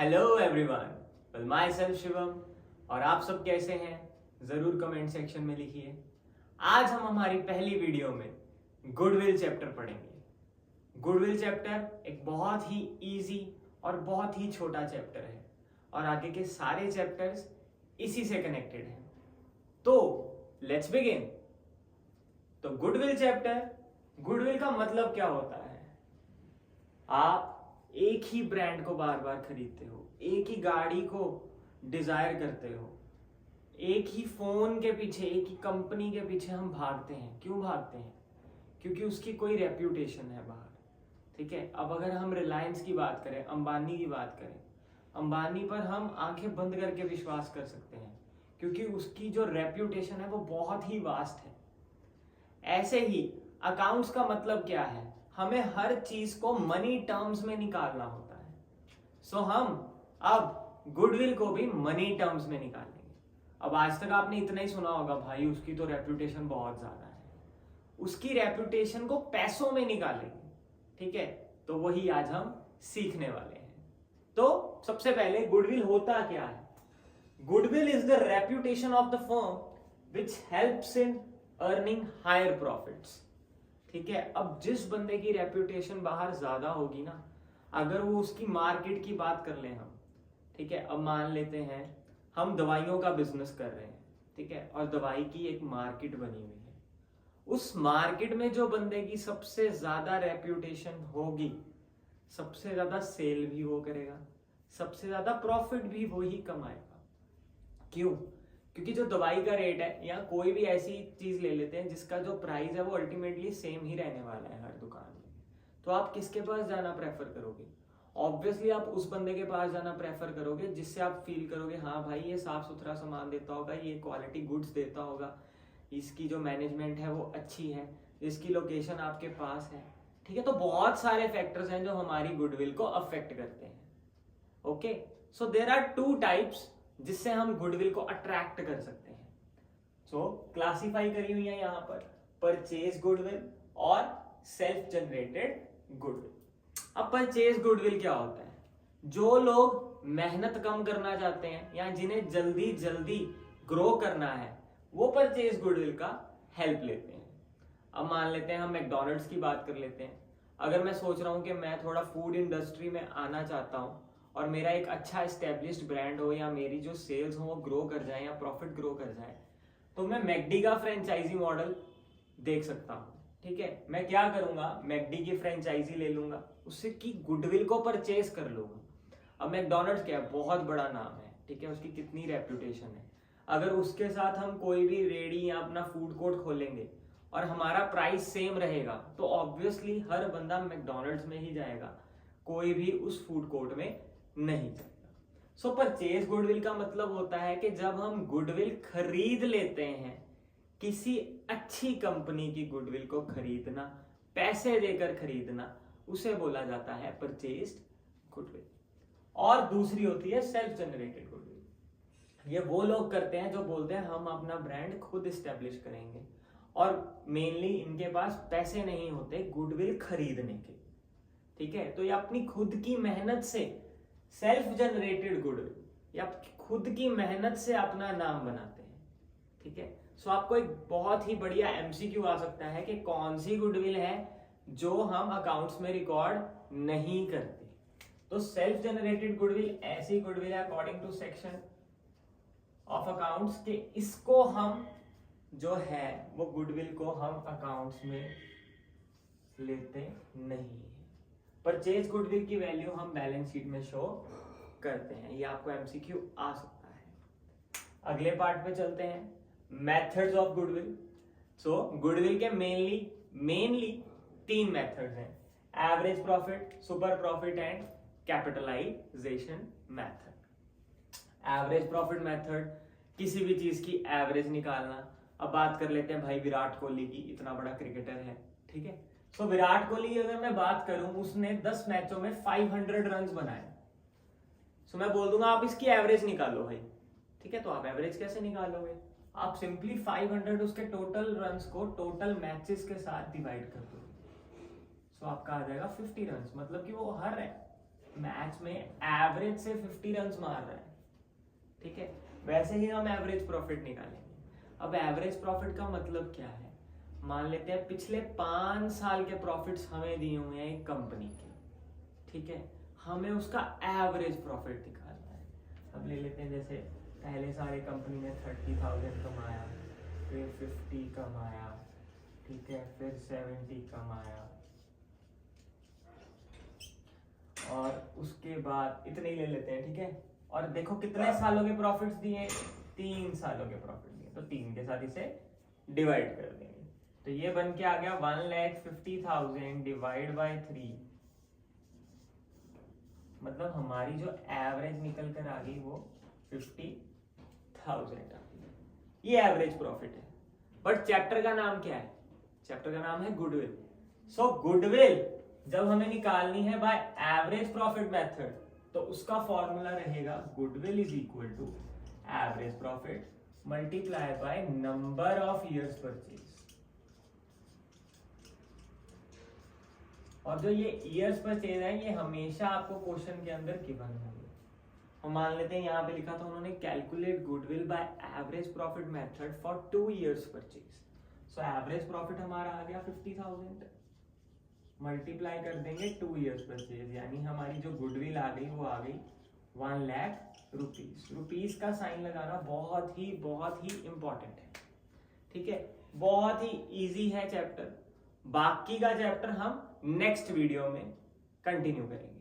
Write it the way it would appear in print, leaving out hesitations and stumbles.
Hello everyone, well my self Shivam. और आप सब कैसे हैं ज़रूर कमेंट सेक्शन में लिखिए। आज हम हमारी पहली वीडियो में गुडविल चैप्टर पढ़ेंगे। गुडविल चैप्टर एक बहुत ही इजी और बहुत ही छोटा चैप्टर है और आगे के सारे चैप्टर्स इसी से कनेक्टेड हैं। तो लेट्स बिगिन। तो गुडविल चैप्टर, गुडविल का मतलब क्या होता है? आप एक ही ब्रांड को बार बार खरीदते हो, एक ही गाड़ी को डिजायर करते हो, एक ही फोन के पीछे, एक ही कंपनी के पीछे हम भागते हैं। क्यों भागते हैं? क्योंकि उसकी कोई रेप्यूटेशन है बाहर। ठीक है, अब अगर हम रिलायंस की बात करें, अंबानी की बात करें, अंबानी पर हम आंखें बंद करके विश्वास कर सकते हैं क्योंकि उसकी जो रेप्यूटेशन है वो बहुत ही वास्ट है। ऐसे ही अकाउंट्स का मतलब क्या है? हमें हर चीज को मनी टर्म्स में निकालना होता है। सो हम अब गुडविल को भी मनी टर्म्स में निकालेंगे। अब आज तक आपने इतना ही सुना होगा, भाई उसकी तो रेप्यूटेशन बहुत ज्यादा है। उसकी रेप्यूटेशन को पैसों में निकालेंगे। ठीक है, तो वही आज हम सीखने वाले हैं। तो सबसे पहले गुडविल होता क्या है? Goodwill is the reputation of the firm which helps in earning higher profits. ठीक है, अब जिस बंदे की रेप्यूटेशन बाहर ज्यादा होगी ना, अगर वो उसकी मार्केट की बात कर लें हम, ठीक है, अब मान लेते हैं हम दवाइयों का बिजनेस कर रहे हैं, ठीक है, और दवाई की एक मार्केट बनी हुई है। उस मार्केट में जो बंदे की सबसे ज्यादा रेप्यूटेशन होगी, सबसे ज्यादा सेल भी वो करेगा, सबसे ज्यादा प्रॉफिट भी वो ही कमाएगा। क्यों? क्योंकि जो दवाई का रेट है, या कोई भी ऐसी चीज ले लेते हैं जिसका जो प्राइस है वो अल्टीमेटली सेम ही रहने वाला है हर दुकान में, तो आप किसके पास जाना प्रेफर करोगे? ऑब्वियसली आप उस बंदे के पास जाना प्रेफर करोगे जिससे आप फील करोगे हाँ भाई ये साफ सुथरा सामान देता होगा, ये क्वालिटी गुड्स देता होगा, इसकी जो मैनेजमेंट है वो अच्छी है, इसकी लोकेशन आपके पास है। ठीक है, तो बहुत सारे फैक्टर्स हैं जो हमारी गुडविल को अफेक्ट करते हैं। Okay, so there are two types जिससे हम गुडविल को अट्रैक्ट कर सकते हैं। सो क्लासिफाई करी हुई है यहाँ पर, परचेज गुडविल और सेल्फ जनरेटेड गुडविल। अब परचेज गुडविल क्या होता है? जो लोग मेहनत कम करना चाहते हैं या जिन्हें जल्दी जल्दी ग्रो करना है, वो परचेज गुडविल का हेल्प लेते हैं। अब मान लेते हैं हम मैकडोनल्ड्स की बात कर लेते हैं। अगर मैं सोच रहा हूं कि मैं थोड़ा फूड इंडस्ट्री में आना चाहता हूं और मेरा एक अच्छा एस्टेब्लिश्ड ब्रांड हो, या मेरी जो सेल्स हो वो ग्रो कर जाए या प्रॉफिट ग्रो कर जाए, तो मैं मैकडी का फ्रेंचाइजी मॉडल देख सकता हूँ। ठीक है, मैं क्या करूंगा, मैकडी की फ्रेंचाइजी ले लूंगा, उससे की गुडविल को परचेज कर लूंगा। अब मैकडोनल्ड्स क्या है, बहुत बड़ा नाम है, ठीक है, उसकी कितनी रेप्यूटेशन है। अगर उसके साथ हम कोई भी रेडी या अपना फूड कोर्ट खोलेंगे और हमारा प्राइस सेम रहेगा, तो ऑब्वियसली हर बंदा मैकडोनल्ड्स में ही जाएगा, कोई भी उस फूड कोर्ट में नहीं जाएगा। सो परचेज गुडविल का मतलब होता है कि जब हम गुडविल खरीद लेते हैं, किसी अच्छी कंपनी की गुडविल को खरीदना, पैसे देकर खरीदना, उसे बोला जाता है परचेज्ड गुडविल। और दूसरी होती है सेल्फ जनरेटेड गुडविल। ये वो लोग करते हैं जो बोलते हैं हम अपना ब्रांड खुद इस्टेब्लिश करेंगे, और मेनली इनके पास पैसे नहीं होते गुडविल खरीदने के। ठीक है, तो ये अपनी खुद की मेहनत से सेल्फ जनरेटेड गुडविल, या खुद की मेहनत से अपना नाम बनाते हैं। ठीक है, सो आपको एक बहुत ही बढ़िया एमसीक्यू आ सकता है कि कौन सी गुडविल है जो हम अकाउंट्स में रिकॉर्ड नहीं करते। तो सेल्फ जनरेटेड गुडविल ऐसी गुडविल है according to section of accounts के इसको हम जो है वो गुडविल को हम अकाउंट्स में लेते नहीं। परचेज गुडविल की वैल्यू हम बैलेंस शीट में शो करते हैं। ये आपको एमसीक्यू आ सकता है। अगले पार्ट पे चलते हैं, methods of goodwill. So goodwill के मेनली 3 मेथड्स हैं, average profit, super profit and capitalisation method. Average profit method, किसी भी चीज की एवरेज निकालना। अब बात कर लेते हैं भाई विराट कोहली की, इतना बड़ा क्रिकेटर है। ठीक है, सो विराट कोहली की अगर मैं बात करूं, उसने 10 मैचों में 500 रन बनाए। सो मैं बोल दूंगा आप इसकी एवरेज निकालो भाई। ठीक है, तो आप एवरेज कैसे निकालोगे? आप सिंपली 500 उसके टोटल रन्स को टोटल मैचेस के साथ डिवाइड कर दोगे। सो आपका आ जाएगा 50 रन, मतलब कि वो हर मैच में एवरेज से 50 रन मार रहा है, ठीक है, वैसे ही हम एवरेज प्रॉफिट निकालेंगे। अब एवरेज प्रॉफिट का मतलब क्या है, मान लेते हैं पिछले 5 साल के प्रॉफिट्स हमें दिए हुए हैं एक कंपनी के, ठीक है, हमें उसका एवरेज प्रॉफिट निकालना है। अब ले लेते हैं जैसे पहले साल एक कंपनी ने 30,000 कमाया, फिर 50 कमाया, ठीक है, फिर 70 कमाया, और उसके बाद इतने ही ले लेते हैं, ठीक है। और देखो कितने सालों के प्रॉफिट्स दिए, 3 सालों के प्रॉफिट दिए, तो 3 के साथ इसे डिवाइड कर देंगे, तो ये बन के आ गया 1,50,000 डिवाइड बाय 3, मतलब हमारी जो एवरेज निकल कर आ गई वो 50,000 आ गई। ये एवरेज प्रॉफिट है। बट चैप्टर का नाम क्या है, चैप्टर का नाम है गुडविल। सो गुडविल जब हमें निकालनी है बाय एवरेज प्रॉफिट मेथड, तो उसका फॉर्मूला रहेगा goodwill is equal to average profit multiply by number of years purchase. और जो ये इयर्स परचेज है ये हमेशा आपको क्वेश्चन के अंदर गिवन होंगे। हम मान लेते हैं यहाँ पे लिखा था उन्होंने calculate goodwill by average profit method for 2 years purchase. So average profit हमारा आ गया 50,000, मल्टीप्लाई कर देंगे 2 years परचेज, यानी हमारी जो गुडविल आ गई वो आ गई 1 लाख रुपीज। रुपीज का साइन लगाना बहुत ही इंपॉर्टेंट है, ठीक है, बहुत ही इजी है चैप्टर। बाकी का चैप्टर हम नेक्स्ट वीडियो में कंटिन्यू करेंगे।